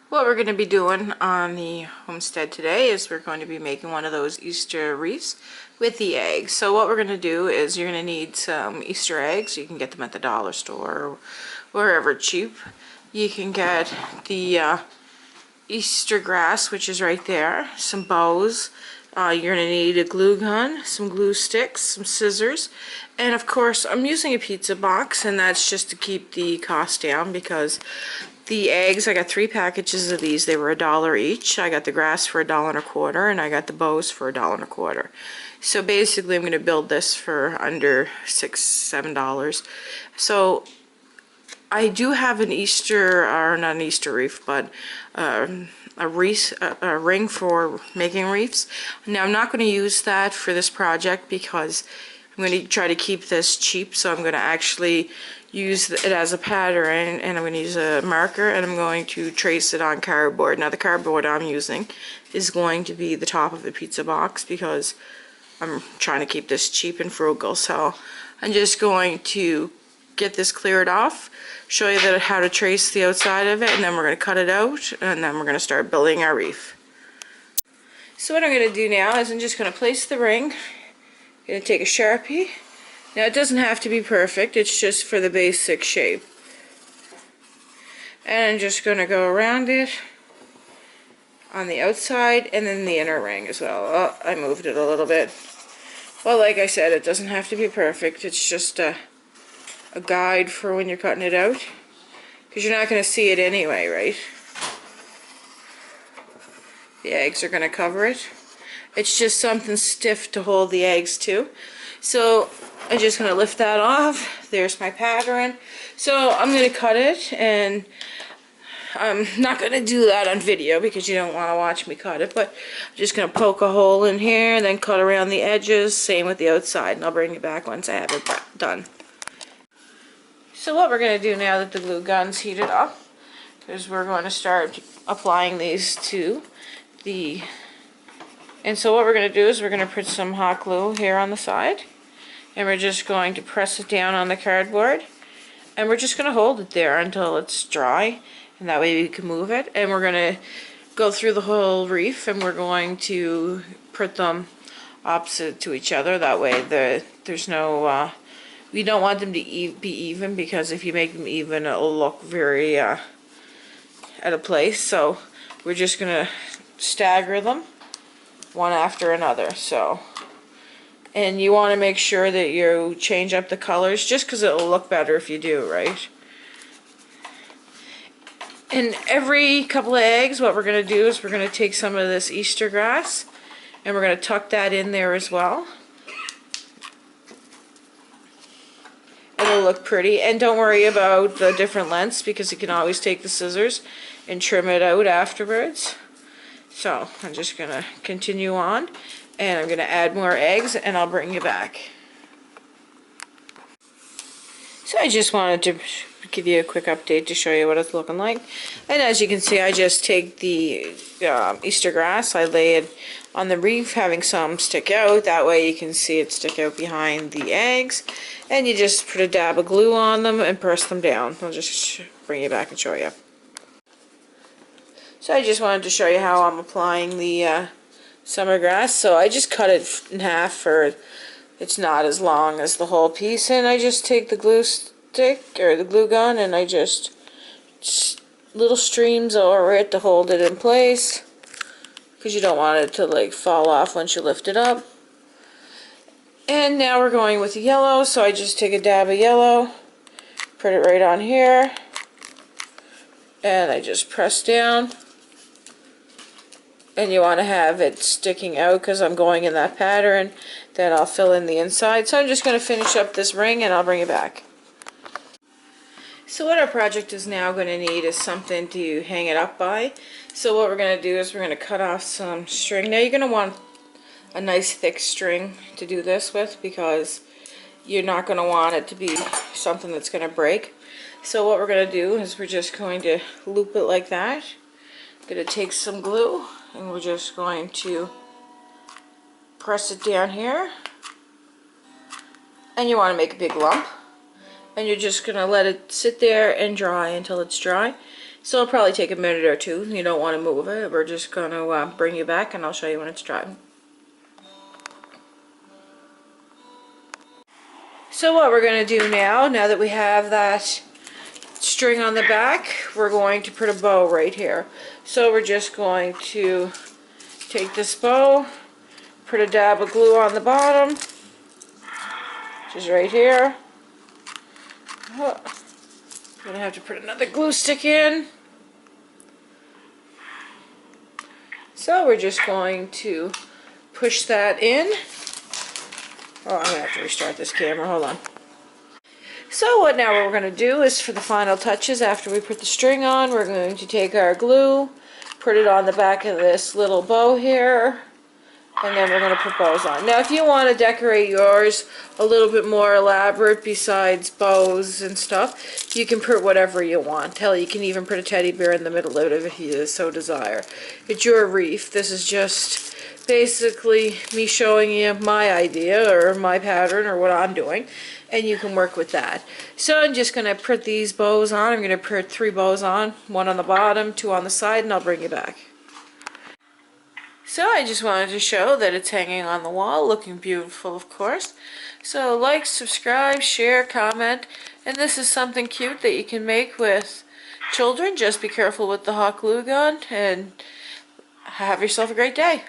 What we're going to be doing on the homestead today is we're going to be making one of those Easter wreaths with the eggs. So what we're going to do is you're going to need some Easter eggs. You can get them at the dollar store or wherever cheap. You can get the Easter grass, which is right there, some bows. You're going to need a glue gun, some glue sticks, some scissors, and of course I'm using a pizza box, and that's just to keep the cost down because the eggs, I got 3 packages of these. They were $1 each. I got the grass for $1.25, and I got the bows for $1.25. So basically I'm going to build this for under $6-7. So I do have an Easter, or not an Easter wreath, but a wreath, a ring for making wreaths. Now I'm not going to use that for this project because I'm going to try to keep this cheap, so I'm going to actually use it as a pattern, and I'm going to use a marker, and I'm going to trace it on cardboard. Now the cardboard I'm using is going to be the top of the pizza box because I'm trying to keep this cheap and frugal. So I'm just going to get this cleared off, show you how to trace the outside of it, and then we're going to cut it out, and then we're going to start building our wreath. So what I'm going to do now is I'm just going to place the ring. I'm going to take a Sharpie. Now it doesn't have to be perfect, it's just for the basic shape. And I'm just going to go around it on the outside and then the inner ring as well. Oh, I moved it a little bit. Well, like I said, it doesn't have to be perfect, it's just a guide for when you're cutting it out. Because you're not going to see it anyway, right? The eggs are going to cover it. It's just something stiff to hold the eggs to. So I'm just going to lift that off. There's my pattern. So I'm going to cut it, and I'm not going to do that on video because you don't want to watch me cut it, but I'm just going to poke a hole in here and then cut around the edges. Same with the outside, and I'll bring it back once I have it done. So what we're going to do now that the glue gun's heated up is we're going to start applying these to the... And so what we're going to do is we're going to put some hot glue here on the side, and we're just going to press it down on the cardboard, and we're just going to hold it there until it's dry, and that way we can move it. And we're going to go through the whole wreath, and we're going to put them opposite to each other. That way there's no... we don't want them to be even, because if you make them even, it'll look very out of place. So we're just going to stagger them one after another. So, and you want to make sure that you change up the colors, just because it'll look better if you do, right? And every couple of eggs, what we're going to do is we're going to take some of this Easter grass, and we're going to tuck that in there as well. It'll look pretty, and don't worry about the different lengths because you can always take the scissors and trim it out afterwards. So I'm just going to continue on, and I'm going to add more eggs, and I'll bring you back. So I just wanted to give you a quick update to show you what it's looking like. And as you can see, I just take the Easter grass, I lay it on the wreath, having some stick out. That way you can see it stick out behind the eggs. And you just put a dab of glue on them and press them down. I'll just bring you back and show you. So I just wanted to show you how I'm applying the summer grass. So I just cut it in half for it's not as long as the whole piece, and I just take the glue stick or the glue gun, and I just little streams over it to hold it in place, because you don't want it to like fall off once you lift it up. And now we're going with the yellow, so I just take a dab of yellow, put it right on here, and I just press down. And you want to have it sticking out because I'm going in that pattern. Then I'll fill in the inside. So I'm just going to finish up this ring, and I'll bring it back. So what our project is now going to need is something to hang it up by. So what we're going to do is we're going to cut off some string. Now you're going to want a nice thick string to do this with, because you're not going to want it to be something that's going to break. So what we're going to do is we're just going to loop it like that. I'm going to take some glue, and we're just going to press it down here, and you want to make a big lump, and you're just going to let it sit there and dry until it's dry. So it'll probably take a minute or two. You don't want to move it. We're just going to bring you back and I'll show you when it's dry. So what we're going to do now that we have that string on the back, we're going to put a bow right here. So we're just going to take this bow, put a dab of glue on the bottom, which is right here. Oh, I'm going to have to put another glue stick in. So we're just going to push that in. Oh, I'm going to have to restart this camera. Hold on. So what we're going to do is for the final touches, after we put the string on, we're going to take our glue, put it on the back of this little bow here, and then we're going to put bows on. Now if you want to decorate yours a little bit more elaborate besides bows and stuff, you can put whatever you want. Hell, you can even put a teddy bear in the middle of it if you so desire. It's your wreath. This is just basically me showing you my idea or my pattern or what I'm doing, and you can work with that. So I'm just going to put these bows on. I'm going to put 3 bows on, 1 on the bottom, 2 on the side, and I'll bring you back. So I just wanted to show that it's hanging on the wall, looking beautiful, of course. So like, subscribe, share, comment, and this is something cute that you can make with children. Just be careful with the hot glue gun, and have yourself a great day.